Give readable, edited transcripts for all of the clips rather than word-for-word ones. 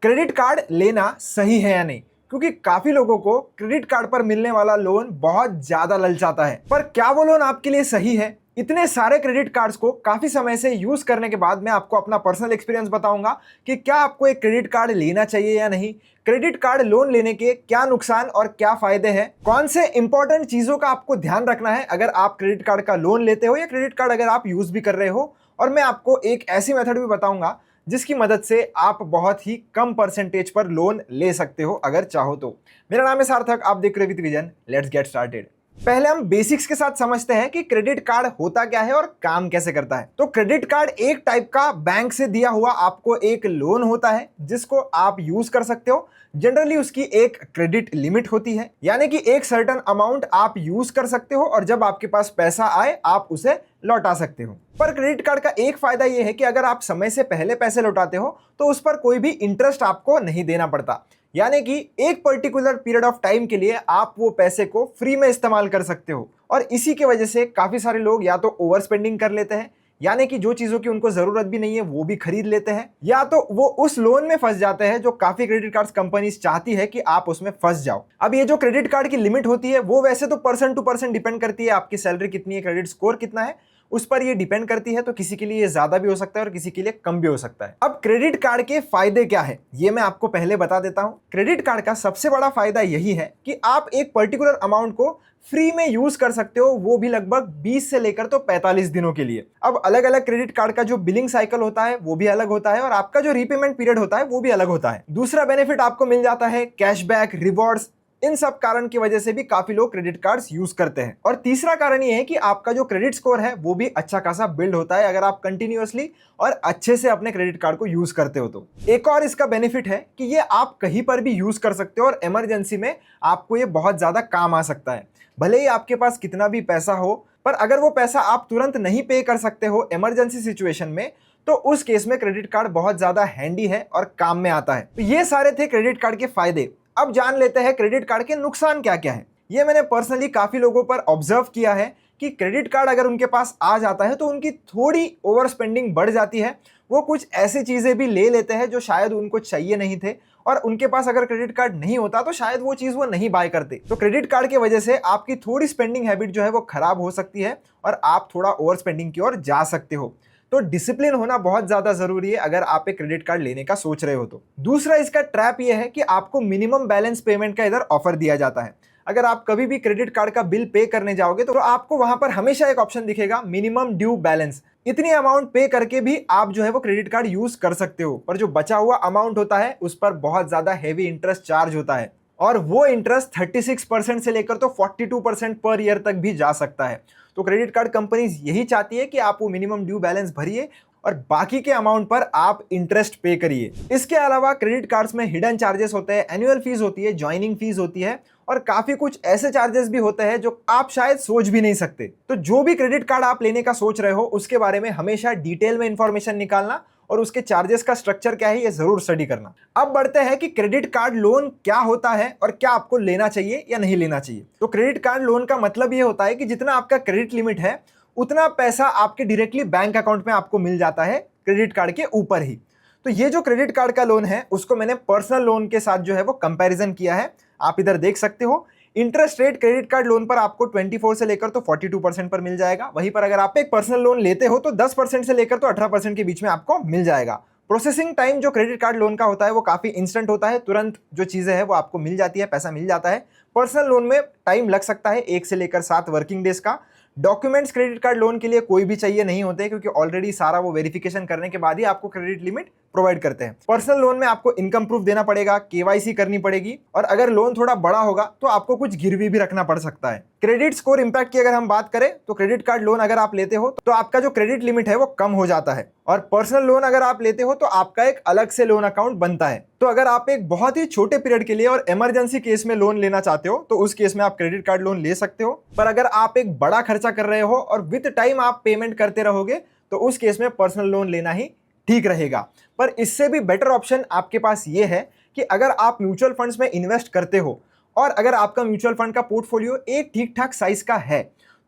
Credit card लेना सही है या नहीं, क्योंकि काफी लोगों को क्रेडिट कार्ड पर मिलने वाला लोन बहुत ज्यादा ललचाता है। पर क्या वो लोन आपके लिए सही है? इतने सारे क्रेडिट कार्ड्स को काफी समय से यूज करने के बाद मैं आपको अपना पर्सनल एक्सपीरियंस बताऊंगा कि क्या आपको एक क्रेडिट कार्ड लेना चाहिए या नहीं, क्रेडिट कार्ड लोन लेने के क्या नुकसान और क्या फायदे हैं, कौन से इंपॉर्टेंट चीजों का आपको ध्यान रखना है अगर आप क्रेडिट कार्ड का लोन लेते हो या क्रेडिट कार्ड अगर आप यूज भी कर रहे हो। और मैं आपको एक ऐसी मेथड भी बताऊंगा जिसकी मदद से आप बहुत ही कम परसेंटेज पर लोन ले सकते हो अगर चाहो तो। मेरा नाम है सार्थक, आप देख रहे हो with vision. Let's get started. पहले हम बेसिक्स के साथ समझते हैं कि क्रेडिट कार्ड होता क्या है और काम कैसे करता है। तो क्रेडिट कार्ड एक टाइप का बैंक से दिया हुआ आपको एक लोन होता है जिसको आप यूज कर सकते हो। जनरली उसकी एक क्रेडिट लिमिट होती है, यानी कि एक सर्टेन अमाउंट आप यूज कर सकते हो और जब आपके पास पैसा आए आप उसे लौटा सकते हो। पर क्रेडिट कार्ड का एक फायदा यह है कि अगर आप समय से पहले पैसे लौटाते हो तो उस पर कोई भी इंटरेस्ट आपको नहीं देना पड़ता, यानी कि एक पर्टिकुलर पीरियड ऑफ टाइम के लिए आप वो पैसे को फ्री में इस्तेमाल कर सकते हो। और इसी की वजह से काफी सारे लोग या तो ओवर स्पेंडिंग कर लेते हैं, यानी कि जो चीजों की उनको जरूरत भी नहीं है वो भी खरीद लेते हैं, या तो वो उस लोन में फंस जाते हैं जो काफी क्रेडिट कार्ड कंपनीज चाहती है कि आप उसमें फंस जाओ। अब ये जो क्रेडिट कार्ड की लिमिट होती है वो वैसे तो पर्सन टू पर्सन डिपेंड करती है, आपकी सैलरी कितनी है, क्रेडिट स्कोर कितना है, उस पर ये डिपेंड करती है। तो किसी के लिए ये ज्यादा भी हो सकता है और किसी के लिए कम भी हो सकता है। अब क्रेडिट कार्ड के फायदे क्या है ये मैं आपको पहले बता देता हूं। क्रेडिट कार्ड का सबसे बड़ा फायदा यही है कि आप एक पर्टिकुलर अमाउंट को फ्री में यूज कर सकते हो, वो भी लगभग 20 से लेकर तो 45 दिनों के लिए। अब अलग अलग क्रेडिट कार्ड का जो बिलिंग साइकिल होता है वो भी अलग होता है और आपका जो रीपेमेंट पीरियड होता है वो भी अलग होता है। दूसरा बेनिफिट आपको मिल जाता है कैशबैक, रिवॉर्ड्स। इन सब कारण की वजह से भी काफी लोग क्रेडिट कार्ड्स यूज करते हैं। और तीसरा कारण ये है कि आपका जो क्रेडिट स्कोर है वो भी अच्छा खासा बिल्ड होता है अगर आप कंटिन्यूअसली और अच्छे से अपने क्रेडिट कार्ड को यूज करते हो तो। एक और इसका बेनिफिट है कि ये आप कहीं पर भी यूज कर सकते हो और इमरजेंसी में आपको ये बहुत ज्यादा काम आ सकता है। भले ही आपके पास कितना भी पैसा हो, पर अगर वो पैसा आप तुरंत नहीं पे कर सकते हो इमरजेंसी सिचुएशन में, तो उस केस में क्रेडिट कार्ड बहुत ज्यादा हैंडी है और काम में आता है। तो ये सारे थे क्रेडिट कार्ड के फायदे। अब जान लेते हैं क्रेडिट कार्ड के नुकसान क्या क्या है। ये मैंने पर्सनली काफी लोगों पर ऑब्जर्व किया है कि क्रेडिट कार्ड अगर उनके पास आ जाता है तो उनकी थोड़ी ओवर स्पेंडिंग बढ़ जाती है। वो कुछ ऐसी चीजें भी ले लेते हैं जो शायद उनको चाहिए नहीं थे, और उनके पास अगर क्रेडिट कार्ड नहीं होता तो शायद वो चीज वो नहीं बाय करते। तो क्रेडिट कार्ड की वजह से आपकी थोड़ी स्पेंडिंग हैबिट जो है वो खराब हो सकती है और आप थोड़ा ओवर स्पेंडिंग की ओर जा सकते हो। तो डिसिप्लिन होना बहुत ज्यादा जरूरी है अगर आप एक क्रेडिट कार्ड लेने का सोच रहे हो तो। दूसरा इसका ट्रैप ये है कि आपको मिनिमम बैलेंस पेमेंट का इधर ऑफर दिया जाता है। अगर आप कभी भी क्रेडिट कार्ड का बिल पे करने जाओगे तो आपको वहां पर हमेशा एक ऑप्शन दिखेगा, मिनिमम ड्यू बैलेंस। इतनी अमाउंट पे करके भी आप जो है वो क्रेडिट कार्ड यूज कर सकते हो, पर जो बचा हुआ अमाउंट होता है उस पर बहुत ज्यादा हेवी इंटरेस्ट चार्ज होता है, और वो इंटरेस्ट 36% से लेकर तो 42% पर ईयर तक भी जा सकता है। तो क्रेडिट कार्ड कंपनीज यही चाहती है कि आप वो मिनिमम ड्यू बैलेंस भरिए और बाकी के अमाउंट पर आप इंटरेस्ट पे करिए। इसके अलावा क्रेडिट कार्ड्स में हिडन चार्जेस होते हैं, एनुअल फीस होती है, ज्वाइनिंग फीस होती है, और काफी कुछ ऐसे चार्जेस भी होते हैं जो आप शायद सोच भी नहीं सकते। तो जो भी क्रेडिट कार्ड आप लेने का सोच रहे हो उसके बारे में हमेशा डिटेल में इंफॉर्मेशन निकालना और उसके चार्जेस का स्ट्रक्चर क्या है ये जरूर स्टडी करना। अब बढ़ते हैं कि क्रेडिट कार्ड लोन क्या होता है और क्या आपको लेना चाहिए या नहीं लेना चाहिए। तो क्रेडिट कार्ड लोन का मतलब ये होता है कि जितना आपका क्रेडिट लिमिट है उतना पैसा आपके डायरेक्टली बैंक अकाउंट में आपको मिल जाता है क्रेडिट कार्ड के ऊपर ही। तो ये जो क्रेडिट कार्ड का लोन है उसको मैंने पर्सनल लोन के साथ जो है वो कंपैरिजन किया है, आप इधर देख सकते हो। Interest rate credit card loan पर आपको 24 से लेकर तो 42% पर मिल जाएगा। वहीं पर अगर आप एक पर्सनल लोन लेते हो तो 10% से लेकर तो 18% के बीच में आपको मिल जाएगा। प्रोसेसिंग टाइम जो क्रेडिट कार्ड लोन का होता है वो काफी इंस्टेंट होता है, तुरंत जो चीजें हैं वो आपको मिल जाती है, पैसा मिल जाता है। पर्सनल लोन में टाइम लग सकता है 1 से लेकर 7 वर्किंग डेज का। डॉक्यूमेंट्स क्रेडिट कार्ड लोन के लिए कोई भी चाहिए नहीं होते, क्योंकि ऑलरेडी सारा वो वेरिफिकेशन करने के बाद ही आपको क्रेडिट लिमिट प्रोवाइड करते हैं। पर्सनल लोन में आपको इनकम प्रूफ देना पड़ेगा, केवाईसी करनी पड़ेगी, और अगर लोन थोड़ा बड़ा होगा तो आपको कुछ गिरवी भी रखना पड़ सकता है। क्रेडिट स्कोर इंपैक्ट की अगर हम बात करें तो क्रेडिट कार्ड लोन अगर आप लेते हो तो आपका जो क्रेडिट लिमिट है वो कम हो जाता है, और पर्सनल लोन अगर आप लेते हो तो आपका एक अलग से लोन अकाउंट बनता है। तो अगर आप एक बहुत ही छोटे पीरियड के लिए और इमरजेंसी केस में लोन लेना चाहते हो तो उस केस में आप क्रेडिट कार्ड लोन ले सकते हो। पर अगर आप एक बड़ा खर्चा कर रहे हो और विद टाइम आप पेमेंट करते रहोगे तो उस केस में पर्सनल लोन लेना ही ठीक रहेगा। पर इससे भी बेटर ऑप्शन आपके पास ये है कि अगर आप म्यूचुअल फंड्स में इन्वेस्ट करते हो और अगर आपका म्यूचुअल फंड का पोर्टफोलियो एक ठीक ठाक साइज का है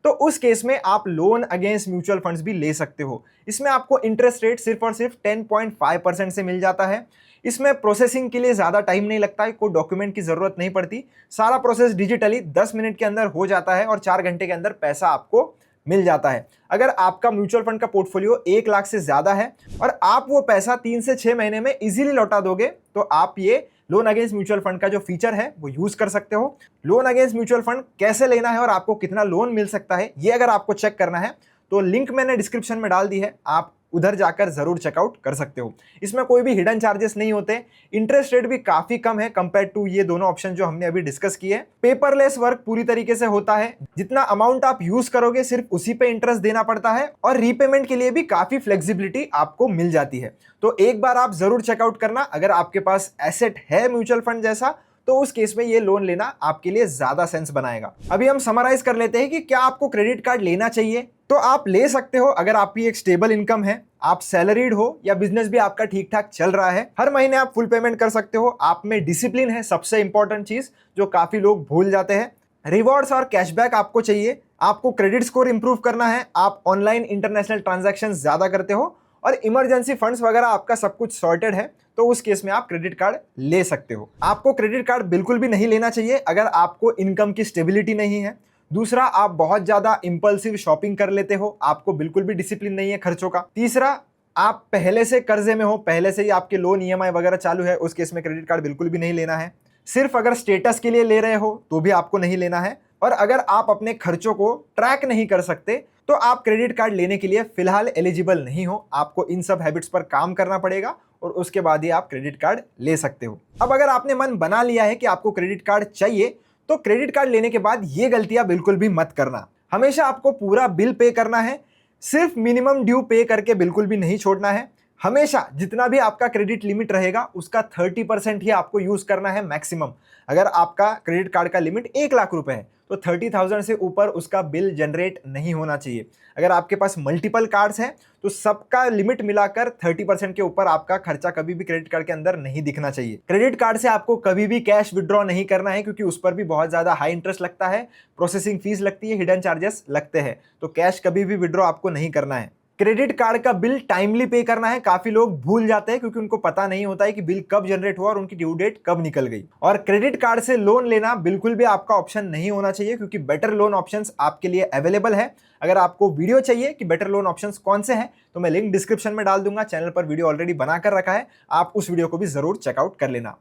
तो उस केस में आप लोन अगेंस्ट म्यूचुअल फंड्स भी ले सकते हो। इसमें आपको इंटरेस्ट रेट सिर्फ और सिर्फ 10.5% से मिल जाता है। इसमें प्रोसेसिंग के लिए ज़्यादा टाइम नहीं लगता है, कोई डॉक्यूमेंट की ज़रूरत नहीं पड़ती। सारा प्रोसेस डिजिटली 10 मिनट के अंदर हो जाता है और 4 घंटे के अंदर पैसा आपको मिल जाता है। अगर आपका म्यूचुअल फंड का पोर्टफोलियो 1 लाख से ज़्यादा है और आप वो पैसा 3 से 6 महीने में इजीली लौटा दोगे तो आप ये लोन अगेंस्ट म्यूचुअल फंड का जो फीचर है वो यूज कर सकते हो। लोन अगेंस्ट म्यूचुअल फंड कैसे लेना है और आपको कितना लोन मिल सकता है ये अगर आपको चेक करना है तो लिंक मैंने डिस्क्रिप्शन में डाल दी है, आप उधर जाकर जरूर चेकआउट कर सकते हो। इसमें कोई भी हिडन चार्जेस नहीं होते, इंटरेस्ट रेट भी काफी कम है कंपेयर टू ये दोनों ऑप्शन जो हमने अभी डिस्कस किए। पेपरलेस वर्क पूरी तरीके से होता है, जितना अमाउंट आप यूज करोगे सिर्फ उसी पे इंटरेस्ट देना पड़ता है और रीपेमेंट के लिए भी काफी फ्लेक्सिबिलिटी आपको मिल जाती है। तो एक बार आप जरूर चेकआउट करना, अगर आपके पास एसेट है म्यूचुअल फंड जैसा तो उस केस में ये लोन लेना आपके लिए ज्यादा सेंस बनाएगा। अभी हम समराइज कर लेते हैं कि क्या आपको क्रेडिट कार्ड लेना चाहिए। तो आप ले सकते हो अगर आपकी एक स्टेबल इनकम है, आप सैलरीड हो या बिजनेस भी आपका ठीक ठाक चल रहा है, हर महीने आप फुल पेमेंट कर सकते हो, आप में डिसिप्लिन है, सबसे इंपॉर्टेंट चीज जो काफी लोग भूल जाते हैं। रिवॉर्ड्स और कैशबैक आपको चाहिए, आपको क्रेडिट स्कोर इंप्रूव करना है, आप ऑनलाइन इंटरनेशनल ट्रांजैक्शन ज्यादा करते हो और इमरजेंसी फंड्स वगैरह आपका सब कुछ सॉर्टेड है, तो उस केस में आप क्रेडिट कार्ड ले सकते हो। आपको क्रेडिट कार्ड बिल्कुल भी नहीं लेना चाहिए अगर आपको इनकम की स्टेबिलिटी नहीं है। दूसरा, आप बहुत ज्यादा इंपल्सिव शॉपिंग कर लेते हो, आपको बिल्कुल भी डिसिप्लिन नहीं है खर्चों का। तीसरा, आप पहले से कर्जे में हो, पहले से ही आपके लोन ईएमआई वगैरह चालू है, उस केस में क्रेडिट कार्ड बिल्कुल भी नहीं लेना है। सिर्फ अगर स्टेटस के लिए ले रहे हो तो भी आपको नहीं लेना है। और अगर आप अपने खर्चों को ट्रैक नहीं कर सकते तो आप क्रेडिट कार्ड लेने के लिए फिलहाल एलिजिबल नहीं हो, आपको इन सब हैबिट्स पर काम करना पड़ेगा और उसके बाद ही आप क्रेडिट कार्ड ले सकते हो। अब अगर आपने मन बना लिया है कि आपको क्रेडिट कार्ड चाहिए तो क्रेडिट कार्ड लेने के बाद ये गलतियां बिल्कुल भी मत करना। हमेशा आपको पूरा बिल पे करना है, सिर्फ मिनिमम ड्यू पे करके बिल्कुल भी नहीं छोड़ना है। हमेशा जितना भी आपका क्रेडिट लिमिट रहेगा उसका 30% ही आपको यूज करना है मैक्सिमम। अगर आपका क्रेडिट कार्ड का लिमिट 1 लाख रुपए है तो 30,000 से ऊपर उसका बिल जनरेट नहीं होना चाहिए। अगर आपके पास मल्टीपल कार्ड्स हैं तो सबका लिमिट मिलाकर 30% के ऊपर आपका खर्चा कभी भी क्रेडिट कार्ड के अंदर नहीं दिखना चाहिए। क्रेडिट कार्ड से आपको कभी भी कैश विड्रॉ नहीं करना है क्योंकि उस पर भी बहुत ज्यादा हाई इंटरेस्ट लगता है, प्रोसेसिंग फीस लगती है, हिडन चार्जेस लगते हैं, तो कैश कभी भी विड्रॉ आपको नहीं करना है। क्रेडिट कार्ड का बिल टाइमली पे करना है, काफी लोग भूल जाते हैं क्योंकि उनको पता नहीं होता है कि बिल कब जनरेट हुआ और उनकी ड्यू डेट कब निकल गई। और क्रेडिट कार्ड से लोन लेना बिल्कुल भी आपका ऑप्शन नहीं होना चाहिए क्योंकि बेटर लोन ऑप्शंस आपके लिए अवेलेबल है। अगर आपको वीडियो चाहिए कि बेटर लोन ऑप्शंस कौन से हैं तो मैं लिंक डिस्क्रिप्शन में डाल दूंगा, चैनल पर वीडियो ऑलरेडी बनाकर रखा है, आप उस वीडियो को भी जरूर चेकआउट कर लेना।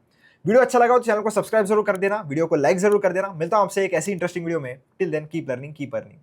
वीडियो अच्छा लगा तो चैनल को सब्सक्राइब जरूर कर देना, वीडियो को लाइक जरूर कर देना। मिलता हूं आपसे एक ऐसी इंटरेस्टिंग वीडियो में। Till then keep learning, keep earning.